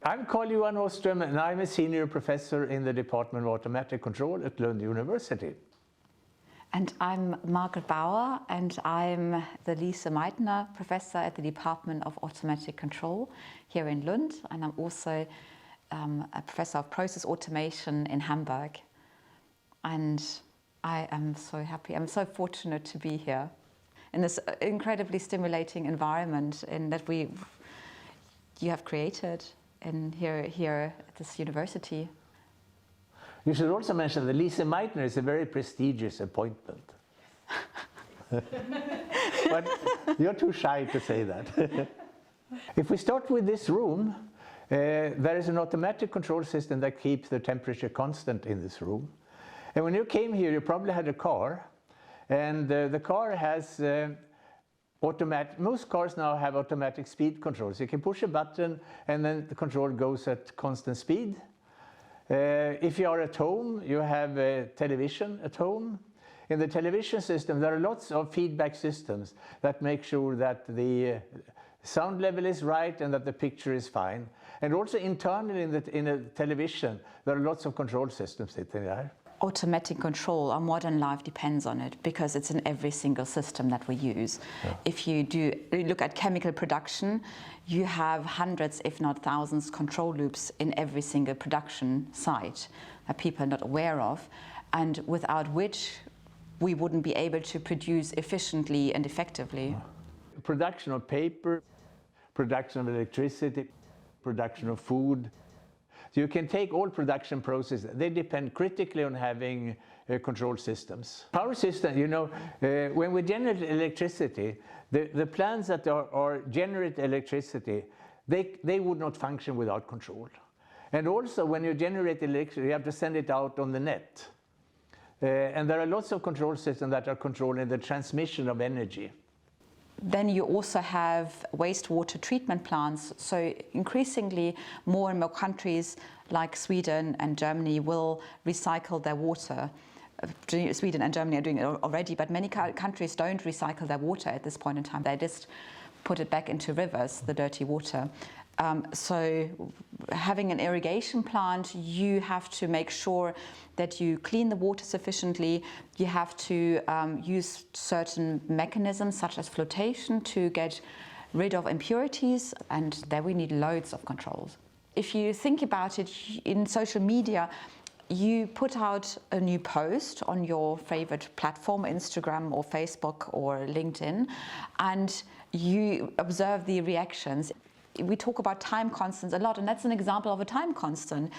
I'm Carl-Johan Åström and I'm a senior professor in the Department of Automatic Control at Lund University. And I'm Margaret Bauer and I'm the Lise Meitner Professor at the Department of Automatic Control here in Lund, and I'm also a Professor of Process Automation in Hamburg. And I am so happy, I'm so fortunate to be here in this incredibly stimulating environment that you have created here at this university. You should also mention that Lise Meitner is a very prestigious appointment. But you're too shy to say that. If we start with this room, there is an automatic control system that keeps the temperature constant in this room. And when you came here, you probably had a car. And the car has most cars now have automatic speed control. So you can push a button and then the control goes at constant speed. If you are at home, you have a television at home. In the television system, there are lots of feedback systems that make sure that the sound level is right and that the picture is fine. And also internally in a television, there are lots of control systems sitting there. Automatic control, our modern life depends on it because it's in every single system that we use. Yeah. If you look at chemical production, you have hundreds, if not thousands, control loops in every single production site that people are not aware of, and without which we wouldn't be able to produce efficiently and effectively. Production of paper, production of electricity, production of food. So you can take all production processes, they depend critically on having control systems. Power system, you know, when we generate electricity, the plants that generate electricity, they would not function without control. And also when you generate electricity, you have to send it out on the net. And there are lots of control systems that are controlling the transmission of energy. Then you also have wastewater treatment plants, so increasingly more and more countries like Sweden and Germany will recycle their water. Sweden and Germany are doing it already, but many countries don't recycle their water at this point in time. They just put it back into rivers, the dirty water. So having an irrigation plant, you have to make sure that you clean the water sufficiently. You have to use certain mechanisms such as flotation to get rid of impurities, and there we need loads of controls. If you think about it, in social media, you put out a new post on your favorite platform, Instagram or Facebook or LinkedIn, and you observe the reactions. We talk about time constants a lot, and that's an example of a time constant.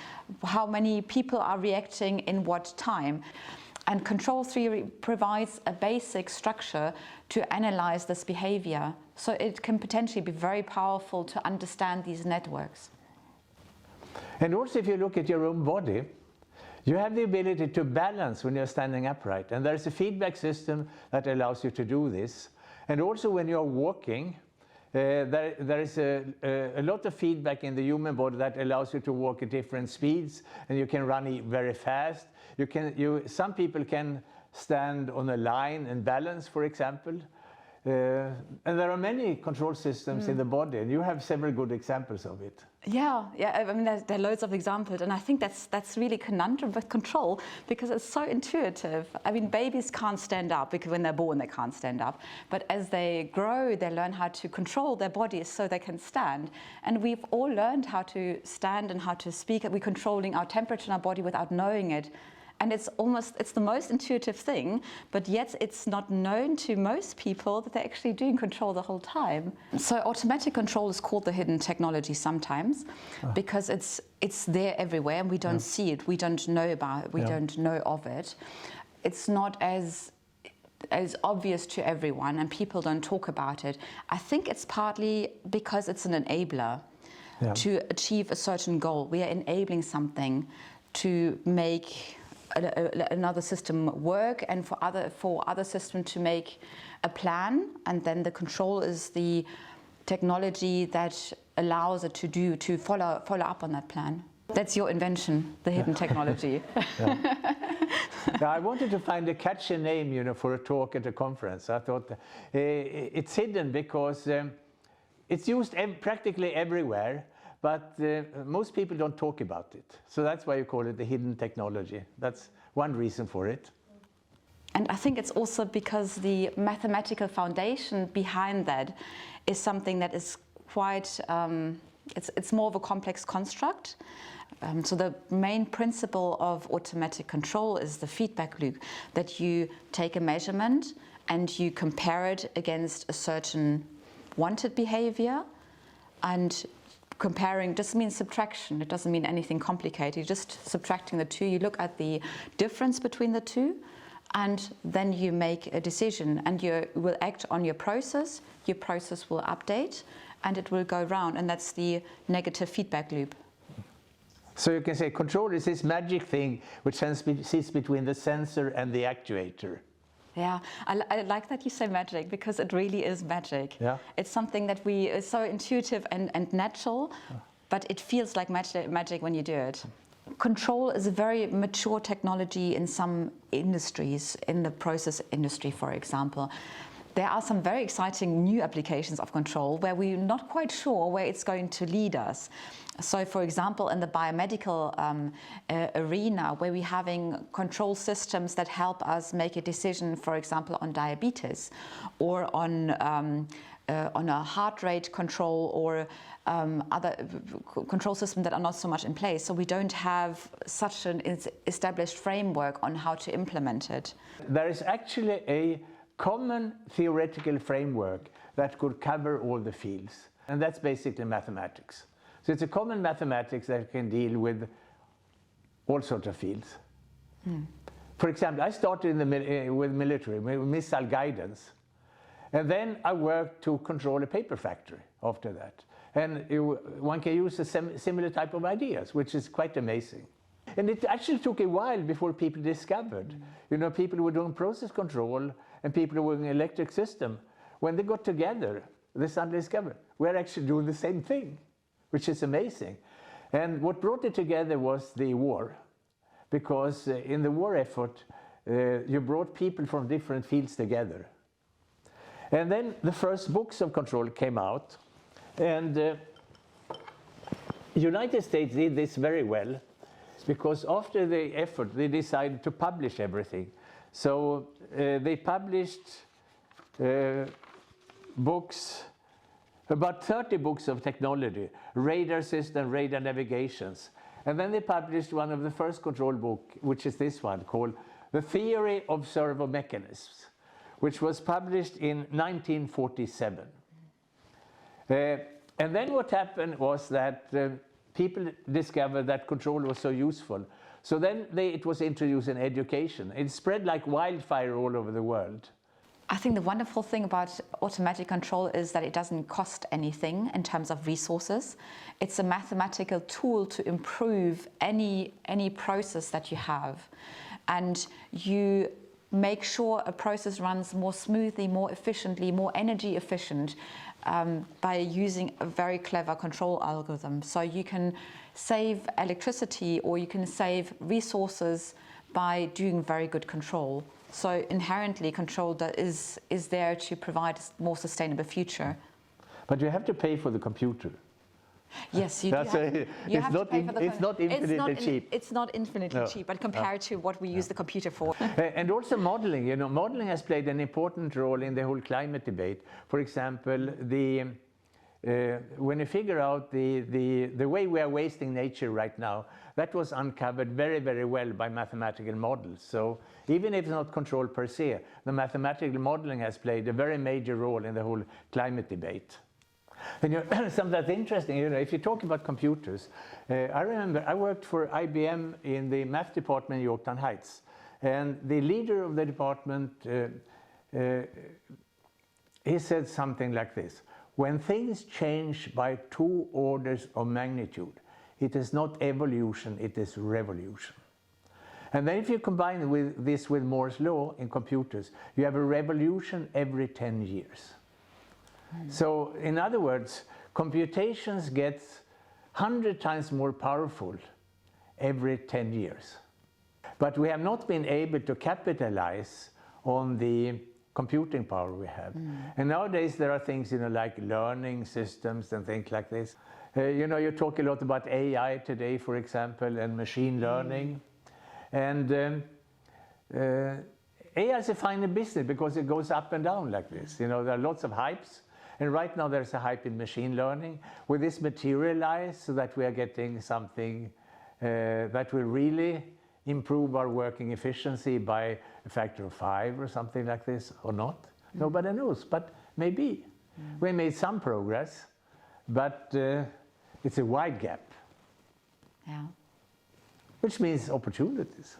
How many people are reacting in what time? And control theory provides a basic structure to analyze this behavior. So it can potentially be very powerful to understand these networks. And also if you look at your own body, you have the ability to balance when you're standing upright. And there's a feedback system that allows you to do this. And also when you're walking, there is a lot of feedback in the human body that allows you to walk at different speeds, and you can run very fast. Some people can stand on a line and balance, for example. And there are many control systems in the body, and you have several good examples of it. Yeah, I mean, there are loads of examples, and I think that's really conundrum with control because it's so intuitive. I mean, babies can't stand up because when they're born they can't stand up, but as they grow, they learn how to control their bodies so they can stand. And we've all learned how to stand and how to speak. We're controlling our temperature in our body without knowing it. And it's the most intuitive thing, but yet it's not known to most people that they're actually doing control the whole time. So automatic control is called the hidden technology sometimes because it's there everywhere and we don't see it, we don't know about it, we don't know of it. It's not as obvious to everyone and people don't talk about it. I think it's partly because it's an enabler to achieve a certain goal. We are enabling something to make another system work and for other system to make a plan, and then the control is the technology that allows it to follow up on that plan. That's your invention, the hidden technology. Now, I wanted to find a catchy name, you know, for a talk at a conference. I thought it's hidden because it's used practically everywhere, but most people don't talk about it. So that's why you call it the hidden technology. That's one reason for it. And I think it's also because the mathematical foundation behind that is something that is quite, it's more of a complex construct. So the main principle of automatic control is the feedback loop, that you take a measurement and you compare it against a certain wanted behavior, and comparing just means subtraction. It doesn't mean anything complicated. You're just subtracting the two. You look at the difference between the two, and then you make a decision, and you will act on your process will update, and it will go round, and that's the negative feedback loop. So you can say control is this magic thing which sits between the sensor and the actuator. Yeah, I like that you say magic, because it really is magic. Yeah. It's something that is so intuitive and natural, but it feels like magic when you do it. Control is a very mature technology in some industries, in the process industry, for example. There are some very exciting new applications of control where we're not quite sure where it's going to lead us. So, for example, in the biomedical arena, where we're having control systems that help us make a decision, for example, on diabetes, or on a heart rate control, or other control systems that are not so much in place. So we don't have such an established framework on how to implement it. There is actually a common theoretical framework that could cover all the fields, and that's basically mathematics. So it's a common mathematics that can deal with all sorts of fields. For example, I started with military, with missile guidance, and then I worked to control a paper factory after that. And one can use a similar type of ideas, which is quite amazing. And it actually took a while before people discovered. You know, people who were doing process control and people who were in electric system, when they got together, they suddenly discovered we're actually doing the same thing, which is amazing. And what brought it together was the war, because in the war effort, you brought people from different fields together. And then the first books of control came out, and United States did this very well, because after the effort, they decided to publish everything. So they published books, about 30 books of technology, radar system, radar navigations. And then they published one of the first control books, which is this one, called The Theory of Servo Mechanisms, which was published in 1947. And then what happened was that people discovered that control was so useful. So then it was introduced in education. It spread like wildfire all over the world. I think the wonderful thing about automatic control is that it doesn't cost anything in terms of resources. It's a mathematical tool to improve any process that you have. And you make sure a process runs more smoothly, more efficiently, more energy efficient by using a very clever control algorithm. So you can save electricity, or you can save resources by doing very good control. So inherently, control that is there to provide a more sustainable future. But you have to pay for the computer. Yes, you do have to pay for the it's not infinitely cheap. It's not infinitely cheap, but compared to what we use the computer for. And also modeling. You know, modeling has played an important role in the whole climate debate. For example, when you figure out the way we are wasting nature right now, that was uncovered very, very well by mathematical models. So even if it's not control per se, the mathematical modeling has played a very major role in the whole climate debate. And something that's interesting, you know, if you talk about computers, I remember I worked for IBM in the math department in Yorktown Heights. And the leader of the department, he said something like this: when things change by 2 orders of magnitude, it is not evolution, it is revolution. And then if you combine this with Moore's law in computers, you have a revolution every 10 years. So in other words, computations get 100 times more powerful every 10 years. But we have not been able to capitalize on the computing power we have. And nowadays there are things, you know, like learning systems and things like this. You know, you talk a lot about AI today, for example, and machine learning. And AI is a funny business because it goes up and down like this. You know, there are lots of hypes. And right now there's a hype in machine learning. Will this materialize so that we are getting something that will really improve our working efficiency by a factor of 5 or something like this, or not? Nobody knows, but maybe. We made some progress, but it's a wide gap, Yeah. which means opportunities.